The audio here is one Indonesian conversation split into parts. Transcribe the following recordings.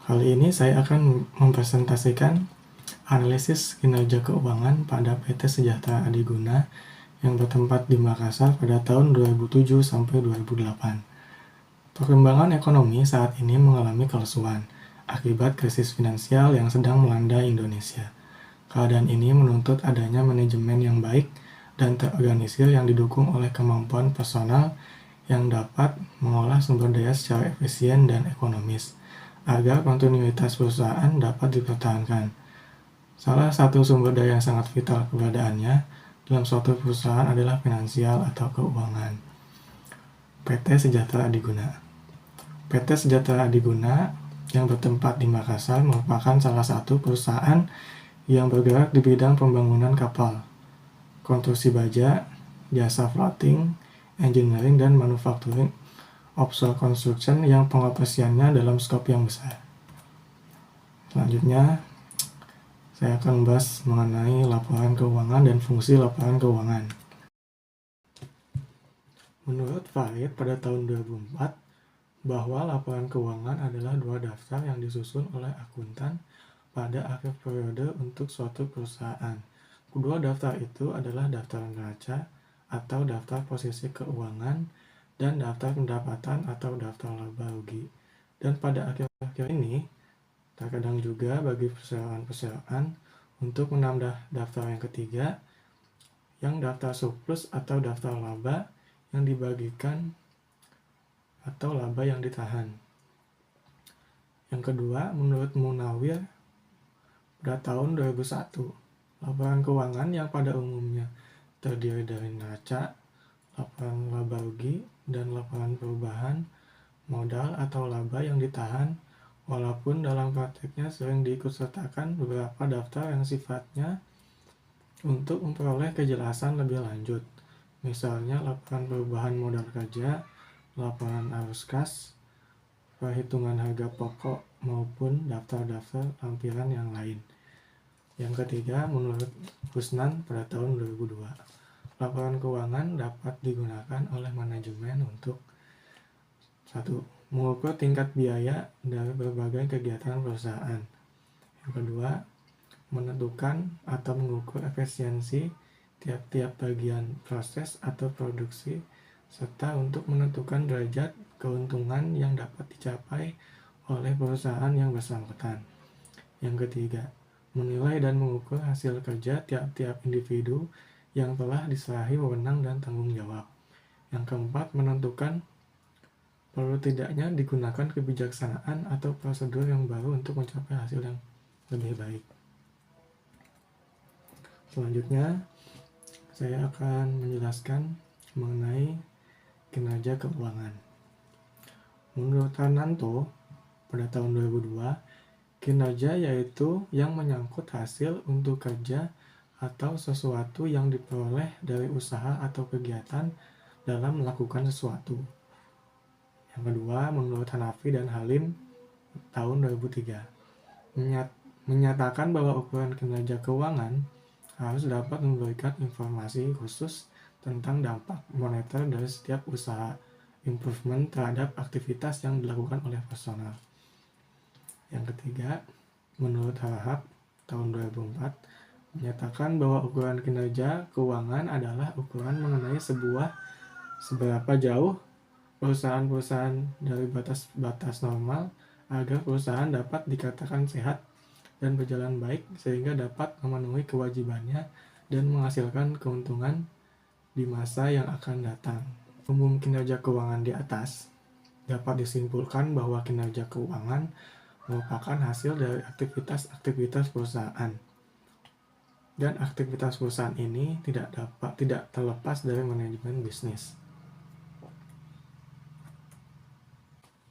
Kali ini saya akan mempresentasikan analisis kinerja keuangan pada PT Sejahtera Adiguna yang bertempat di Makassar pada tahun 2007 sampai 2008. Perkembangan ekonomi saat ini mengalami kelesuan akibat krisis finansial yang sedang melanda Indonesia. Keadaan ini menuntut adanya manajemen yang baik dan terorganisir yang didukung oleh kemampuan personal yang dapat mengolah sumber daya secara efisien dan ekonomis, agar kontinuitas perusahaan dapat dipertahankan. Salah satu sumber daya yang sangat vital keberadaannya dalam suatu perusahaan adalah finansial atau keuangan. PT Sejahtera Adiguna. PT Sejahtera Adiguna yang bertempat di Makassar merupakan salah satu perusahaan yang bergerak di bidang pembangunan kapal, konstruksi baja, jasa floating, engineering, dan manufacturing offshore construction yang pengoperasiannya dalam skop yang besar. Selanjutnya, saya akan membahas mengenai laporan keuangan dan fungsi laporan keuangan. Menurut Farid pada tahun 2004, bahwa laporan keuangan adalah dua daftar yang disusun oleh akuntan pada akhir periode untuk suatu perusahaan. Kedua daftar itu adalah daftar neraca atau daftar posisi keuangan dan daftar pendapatan atau daftar laba rugi. Dan pada akhir-akhir ini, terkadang juga bagi perseroan-perseroan untuk menambah daftar yang ketiga, yang daftar surplus atau daftar laba yang dibagikan atau laba yang ditahan. Yang kedua, menurut Munawir pada tahun 2001, laporan keuangan yang pada umumnya terdiri dari neraca, laporan laba rugi, dan laporan perubahan modal atau laba yang ditahan, walaupun dalam praktiknya sering diikutsertakan beberapa daftar yang sifatnya untuk memperoleh kejelasan lebih lanjut, misalnya laporan perubahan modal kerja, laporan arus kas, perhitungan harga pokok, maupun daftar-daftar lampiran yang lain. Yang ketiga, menurut Husnan pada tahun 2002, laporan keuangan dapat digunakan oleh manajemen untuk 1. Mengukur tingkat biaya dari berbagai kegiatan perusahaan. Yang kedua, menentukan atau mengukur efisiensi tiap-tiap bagian proses atau produksi, serta untuk menentukan derajat keuntungan yang dapat dicapai oleh perusahaan yang bersangkutan. Yang ketiga, menilai dan mengukur hasil kerja tiap-tiap individu yang telah diserahi wewenang dan tanggung jawab. Yang keempat, menentukan perlu tidaknya digunakan kebijaksanaan atau prosedur yang baru untuk mencapai hasil yang lebih baik. Selanjutnya, saya akan menjelaskan mengenai kinerja keuangan. Menurut Hananto, pada tahun 2002, kinerja yaitu yang menyangkut hasil untuk kerja atau sesuatu yang diperoleh dari usaha atau kegiatan dalam melakukan sesuatu. Yang kedua, menurut Hanafi dan Halim, tahun 2003, menyatakan bahwa ukuran kinerja keuangan harus dapat memberikan informasi khusus tentang dampak moneter dari setiap usaha improvement terhadap aktivitas yang dilakukan oleh personal. Yang ketiga, menurut Harahap tahun 2004, menyatakan bahwa ukuran kinerja keuangan adalah ukuran mengenai seberapa jauh perusahaan-perusahaan dari batas normal agar perusahaan dapat dikatakan sehat dan berjalan baik sehingga dapat memenuhi kewajibannya dan menghasilkan keuntungan di masa yang akan datang. Umum kinerja keuangan di atas, dapat disimpulkan bahwa kinerja keuangan merupakan hasil dari aktivitas-aktivitas perusahaan. Dan aktivitas perusahaan ini tidak terlepas dari manajemen bisnis.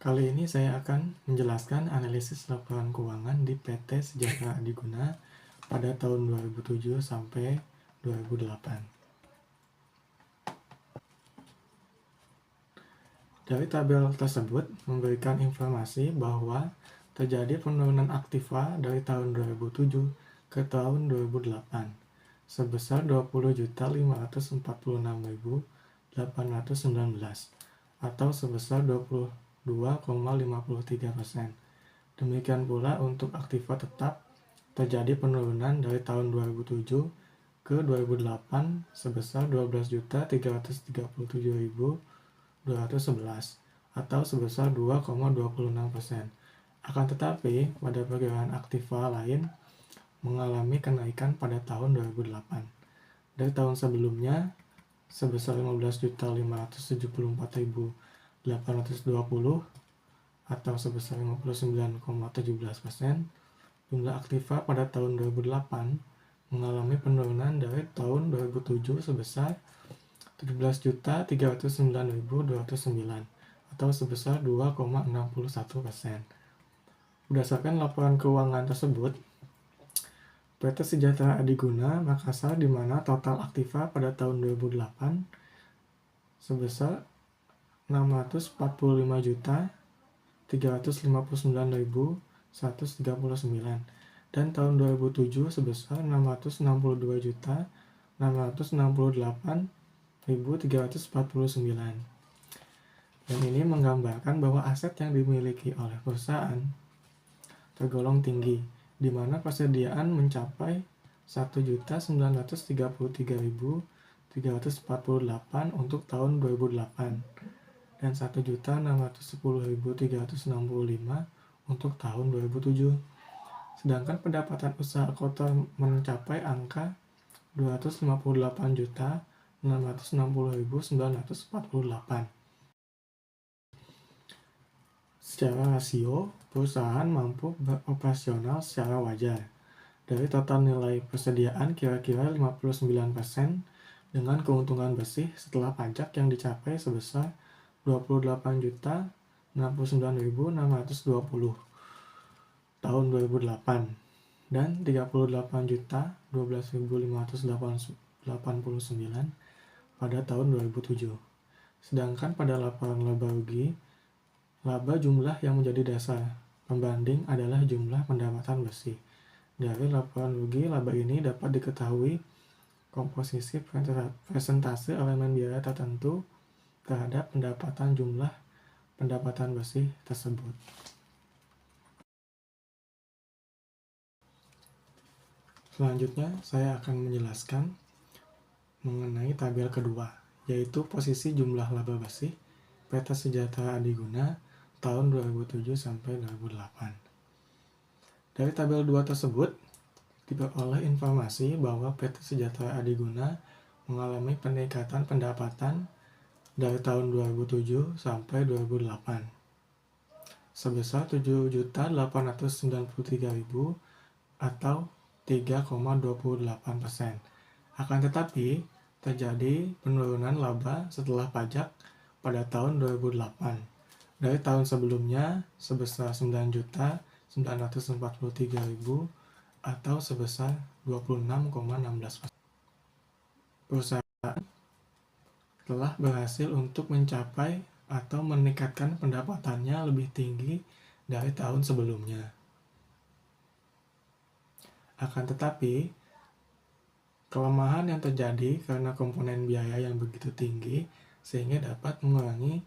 Kali ini saya akan menjelaskan analisis laporan keuangan di PT Sejahtera Adiguna pada tahun 2007 sampai 2008. Dari tabel tersebut memberikan informasi bahwa terjadi penurunan aktiva dari tahun 2007 ke tahun 2008 sebesar 20.546.819 atau sebesar 22,53%. Demikian pula untuk aktiva tetap terjadi penurunan dari tahun 2007 ke 2008 sebesar 12.337.211 atau sebesar 2,26%. Akan tetapi, pada perkiraan aktiva lain mengalami kenaikan pada tahun 2008. Dari tahun sebelumnya sebesar 15.574.820 atau sebesar 59,17%, jumlah aktiva pada tahun 2008 mengalami penurunan dari tahun 2007 sebesar 17.309.209 atau sebesar 2,61%. Berdasarkan laporan keuangan tersebut, PT Sejahtera Adiguna Makassar di mana total aktiva pada tahun 2008 sebesar 640.359.139 dan tahun 2007 sebesar 662.668.349. Dan ini menggambarkan bahwa aset yang dimiliki oleh perusahaan tergolong tinggi, di mana persediaan mencapai 1.933.348 untuk tahun 2008 dan 1.610.365 untuk tahun 2007. Sedangkan pendapatan usaha kotor mencapai angka 258.660.948. Secara rasio, perusahaan mampu beroperasional secara wajar. Dari total nilai persediaan kira-kira 59% dengan keuntungan bersih setelah pajak yang dicapai sebesar 28.069.620 tahun 2008 dan 38.012.589 pada tahun 2007. Sedangkan pada laporan laba rugi, laba jumlah yang menjadi dasar pembanding adalah jumlah pendapatan bersih. Dari laporan rugi laba ini dapat diketahui komposisi persentase elemen biaya tertentu terhadap jumlah pendapatan bersih tersebut. Selanjutnya, saya akan menjelaskan mengenai tabel kedua, yaitu posisi jumlah laba bersih PT Sejahtera Adiguna tahun 2007 sampai 2008. Dari tabel 2 tersebut, diperoleh informasi bahwa PT Sejahtera Adiguna mengalami peningkatan pendapatan dari tahun 2007 sampai 2008 sebesar 7.893.000 atau 3,28%. Akan tetapi, terjadi penurunan laba setelah pajak pada tahun 2008 dari tahun sebelumnya sebesar 9.943.000 atau sebesar 26,16%. Perusahaan telah berhasil untuk mencapai atau meningkatkan pendapatannya lebih tinggi dari tahun sebelumnya. Akan tetapi, kelemahan yang terjadi karena komponen biaya yang begitu tinggi sehingga dapat mengurangi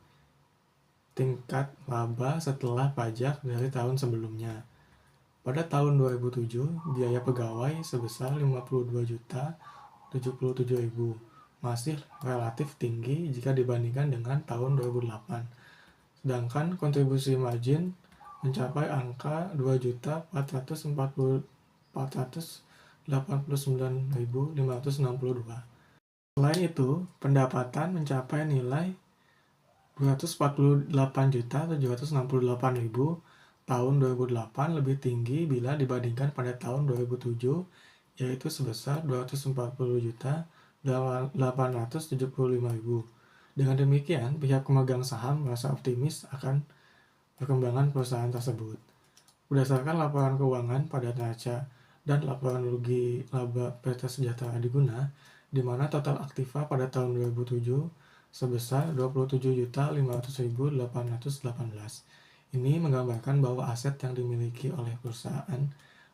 tingkat laba setelah pajak dari tahun sebelumnya. Pada tahun 2007, biaya pegawai sebesar 52.077.000, masih relatif tinggi jika dibandingkan dengan tahun 2008. Sedangkan kontribusi margin mencapai angka 2.489.562. Selain itu, pendapatan mencapai nilai 248.768.000 tahun 2008 lebih tinggi bila dibandingkan pada tahun 2007, yaitu sebesar 240.875.000. Dengan demikian, pihak pemegang saham merasa optimis akan perkembangan perusahaan tersebut. Berdasarkan laporan keuangan pada neraca dan laporan rugi laba PT Sejahtera Adiguna, di mana total aktiva pada tahun 2007 sebesar 27.500.818. Ini menggambarkan bahwa aset yang dimiliki oleh perusahaan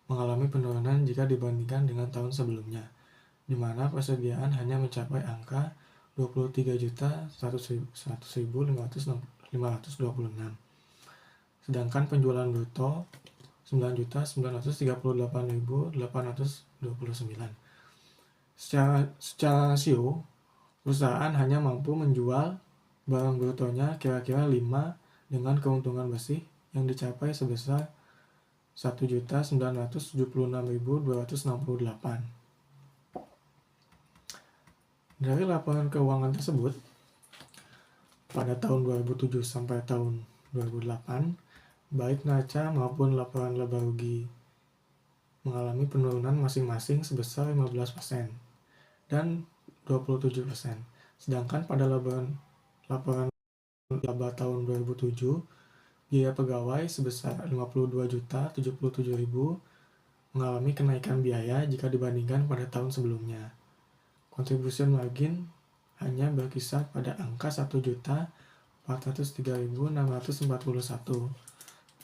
mengalami penurunan jika dibandingkan dengan tahun sebelumnya, di mana persediaan hanya mencapai angka 23.100.526. Sedangkan penjualan bruto 9.938.829. Secara rasio, perusahaan hanya mampu menjual barang brutonya kira-kira 5 dengan keuntungan bersih yang dicapai sebesar 1.976.268. Dari laporan keuangan tersebut, pada tahun 2007 sampai tahun 2008, baik neraca maupun laporan laba rugi mengalami penurunan masing-masing sebesar 15% dan 27%. Sedangkan pada laporan laba tahun 2007, biaya pegawai sebesar 52.077.000 mengalami kenaikan biaya jika dibandingkan pada tahun sebelumnya. Contribution margin hanya berkisar pada angka 1.403.641.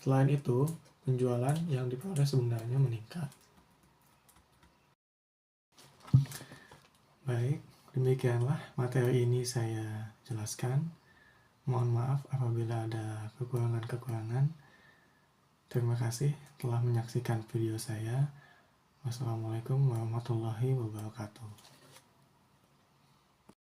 Selain itu, penjualan yang diperoleh sebenarnya meningkat. Baik, demikianlah materi ini saya jelaskan. Mohon maaf apabila ada kekurangan-kekurangan. Terima kasih telah menyaksikan video saya. Wassalamualaikum warahmatullahi wabarakatuh.